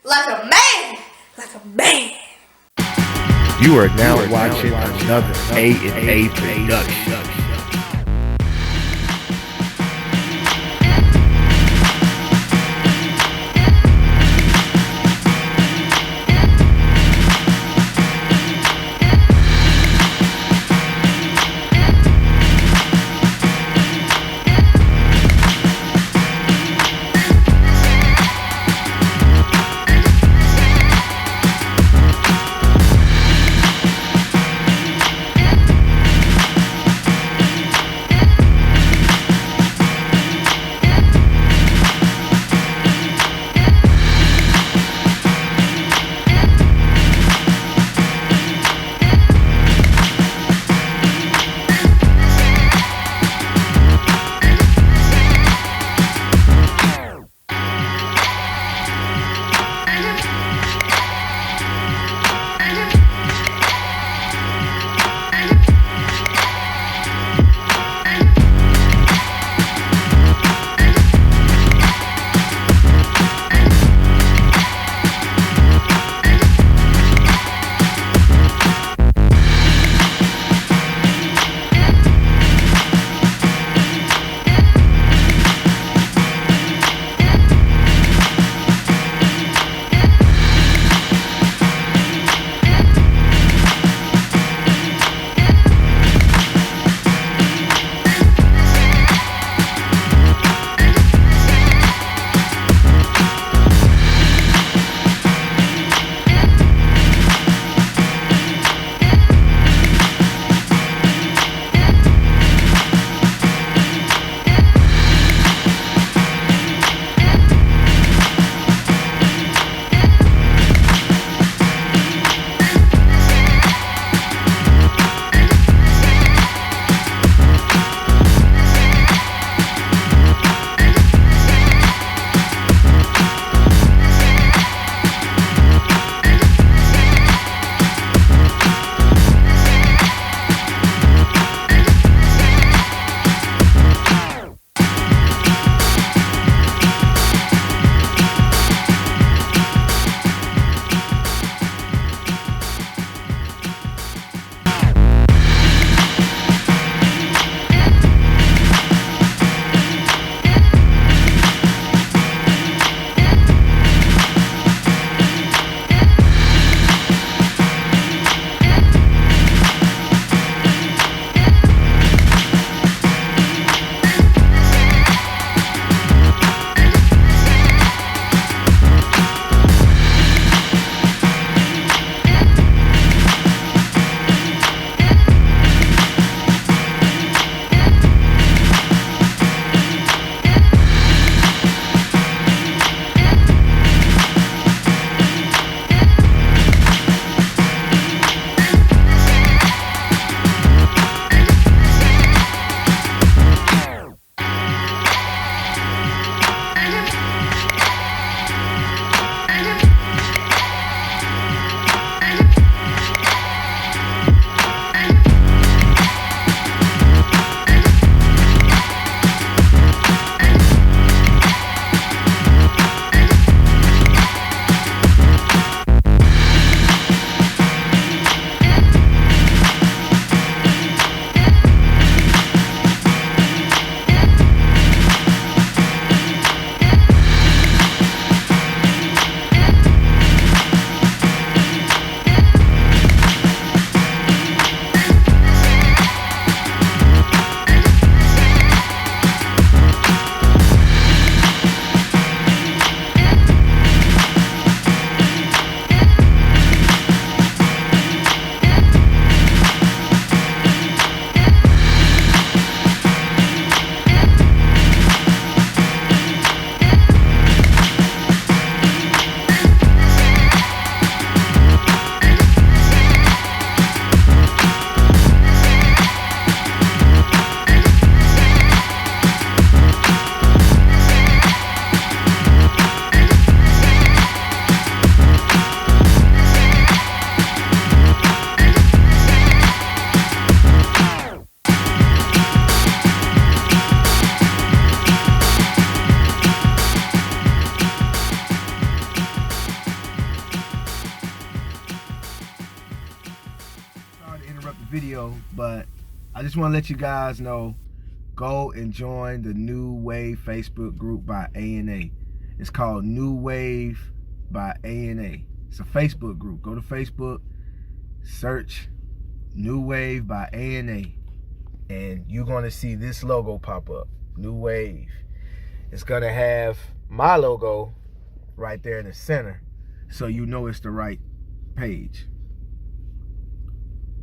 Like a man. Like a man. You are now watching another A&A production. video, but I just want to let you guys know, go and join the New Wave Facebook group by A&A. It's called New Wave by A&A. It's a Facebook group. Go to Facebook, search New Wave by A&A, and you're going to see this logo pop up, New Wave. It's going to have my logo right there in the center, so you know it's the right page.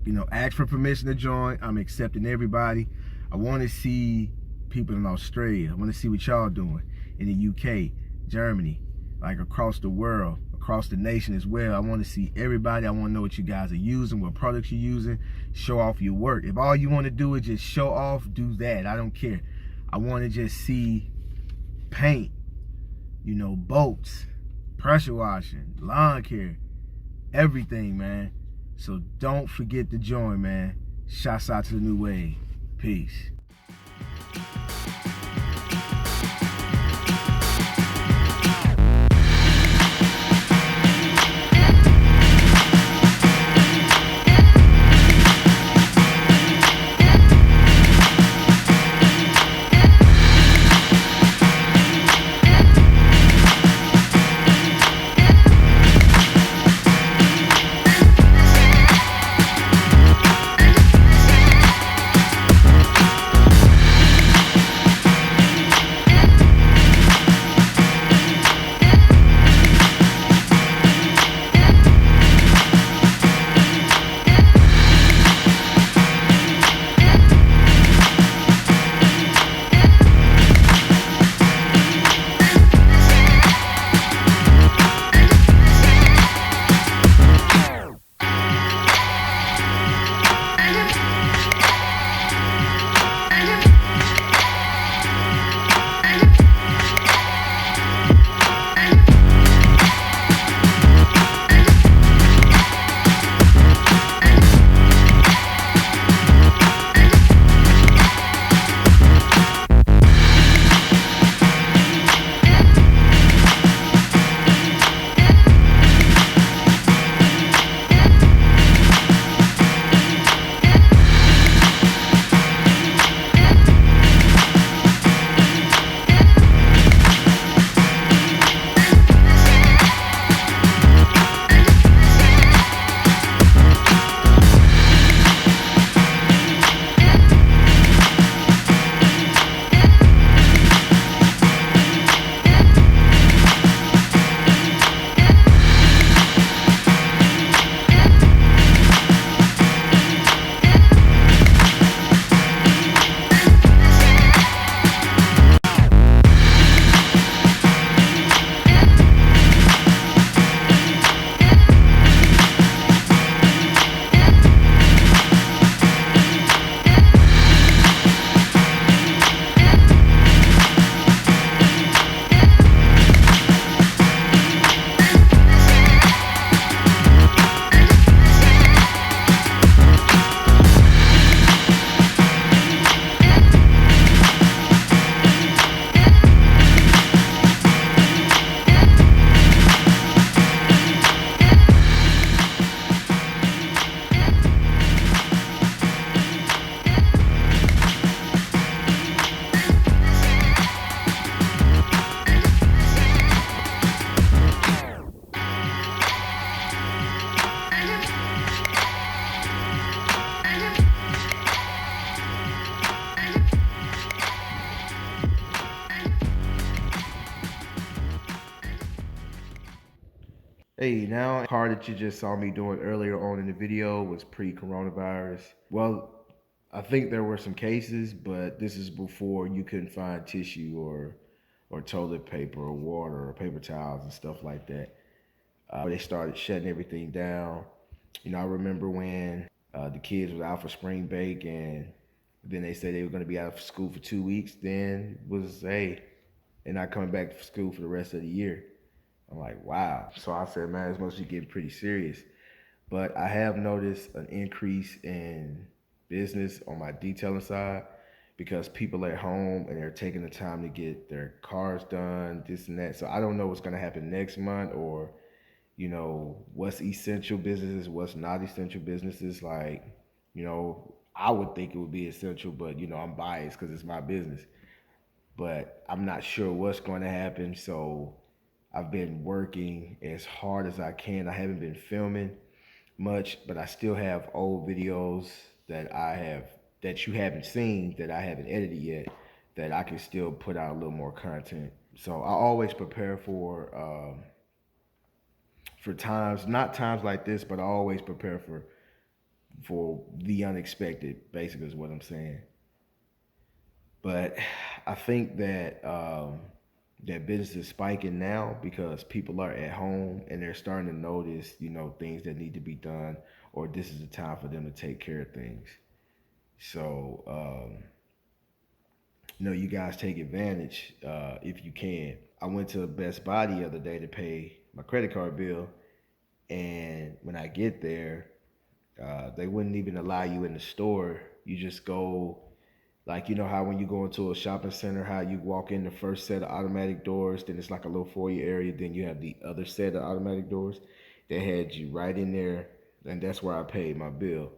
You know, ask for permission to join. I'm accepting everybody. I want to see people in Australia. I want to see what y'all doing in the UK, Germany, like across the world, across the nation as well. I want to see everybody. I want to know what you guys are using, what products you're using. Show off your work. If all you want to do is just show off, do that. I don't care. I want to just see paint, you know, boats, pressure washing, lawn care, everything, man. So don't forget to join, man. Shouts out to the New Wave. Peace. Hey, now the car that you just saw me doing earlier on in the video was pre-coronavirus. Well, I think there were some cases, but this is before you couldn't find tissue or toilet paper or water or paper towels and stuff like that. They started shutting everything down. You know, I remember when the kids was out for spring break, and then they said they were going to be out of school for 2 weeks. Then was, hey, they're not coming back to school for the rest of the year. I'm like, wow. So I said, man, this must be getting pretty serious. But I have noticed an increase in business on my detailing side because people are at home and they're taking the time to get their cars done, this and that. So I don't know what's going to happen next month, or, you know, what's essential businesses, what's not essential businesses. Like, You know, I would think it would be essential, but I'm biased because it's my business. But I'm not sure what's going to happen. So I've been working as hard as I can. I haven't been filming much, but I still have old videos that you haven't seen, that I haven't edited yet, that I can still put out a little more content. So I always prepare for times, not times like this, but I always prepare for the unexpected. Basically, is what I'm saying. But I think that business is spiking now because people are at home and they're starting to notice, things that need to be done, or this is the time for them to take care of things. So, you guys take advantage if you can. I went to Best Buy the other day to pay my credit card bill, and when I get there, they wouldn't even allow you in the store. You just go, like, how when you go into a shopping center, how you walk in the first set of automatic doors, then it's like a little foyer area, then you have the other set of automatic doors. They had you right in there, and that's where I paid my bill.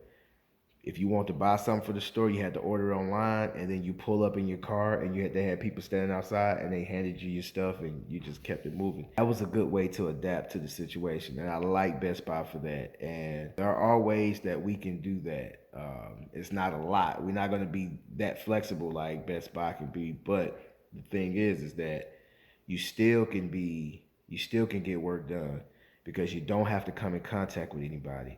If you want to buy something for the store, you had to order it online, and then you pull up in your car, and they had people standing outside, and they handed you your stuff, and you just kept it moving. That was a good way to adapt to the situation, and I like Best Buy for that. And there are ways that we can do that. It's not a lot. We're not going to be that flexible like Best Buy can be, but the thing is that you still can get work done because you don't have to come in contact with anybody.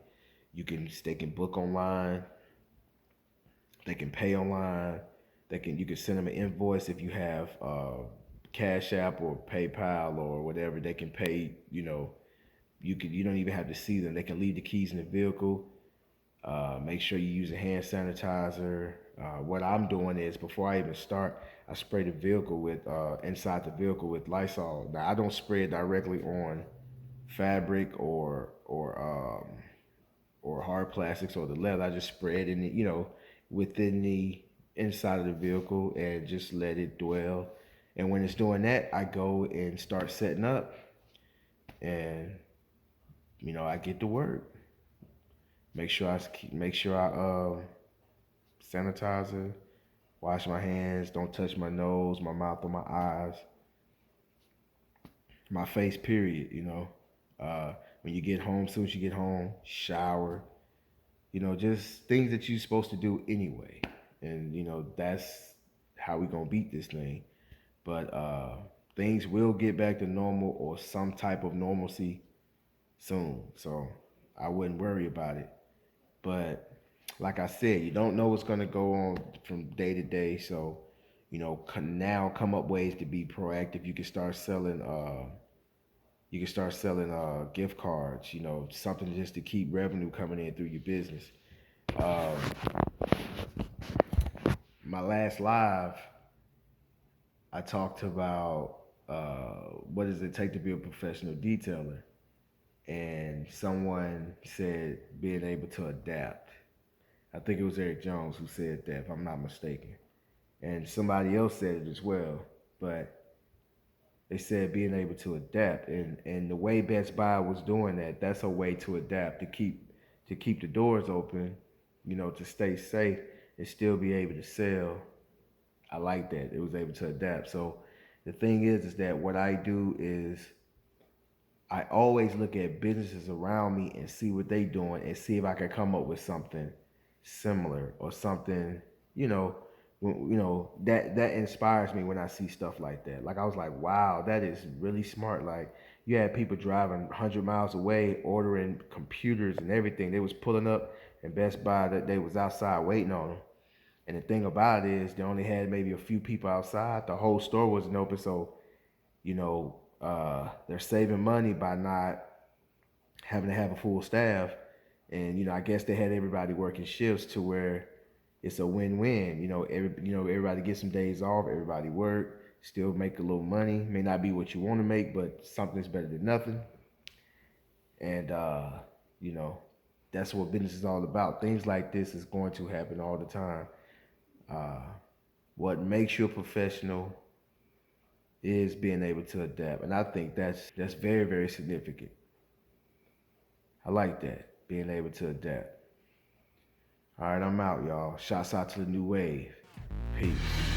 They can book online. They can pay online. You can send them an invoice if you have Cash App or PayPal or whatever. They can pay. You don't even have to see them. They can leave the keys in the vehicle. Make sure you use a hand sanitizer. What I'm doing is before I even start, I spray the vehicle with inside the vehicle with Lysol. Now I don't spray it directly on fabric or hard plastics or the leather. I just spray it in within the inside of the vehicle and just let it dwell. And when it's doing that, I go and start setting up, and I get to work. Make sure I sanitize it, wash my hands, don't touch my nose, my mouth, or my eyes, my face. Period. When you get home, as soon as you get home, shower. Just things that you're supposed to do anyway. And, that's how we going to beat this thing. But things will get back to normal or some type of normalcy soon. So I wouldn't worry about it. But like I said, you don't know what's going to go on from day to day. So, now come up ways to be proactive. You can start selling gift cards, something just to keep revenue coming in through your business. My last live, I talked about what does it take to be a professional detailer, and someone said being able to adapt. I think it was Eric Jones who said that, if I'm not mistaken, and somebody else said it as well. But they said being able to adapt, and the way Best Buy was doing that, that's a way to adapt, to keep the doors open, to stay safe and still be able to sell. I like that. It was able to adapt. So the thing is that what I do is I always look at businesses around me and see what they doing and see if I can come up with something similar or something, that inspires me when I see stuff like that. Like I was like, wow, that is really smart. Like you had people driving 100 miles away, ordering computers and everything. They was pulling up and Best Buy, that they was outside waiting on them. And the thing about it is they only had maybe a few people outside. The whole store wasn't open. So, they're saving money by not having to have a full staff. And, I guess they had everybody working shifts to where it's a win-win. Everybody gets some days off, everybody work, still make a little money. May not be what you want to make, but something's better than nothing. And, that's what business is all about. Things like this is going to happen all the time. What makes you a professional is being able to adapt. And I think that's very, very significant. I like that, being able to adapt. All right, I'm out, y'all. Shouts out to the new wave. Peace.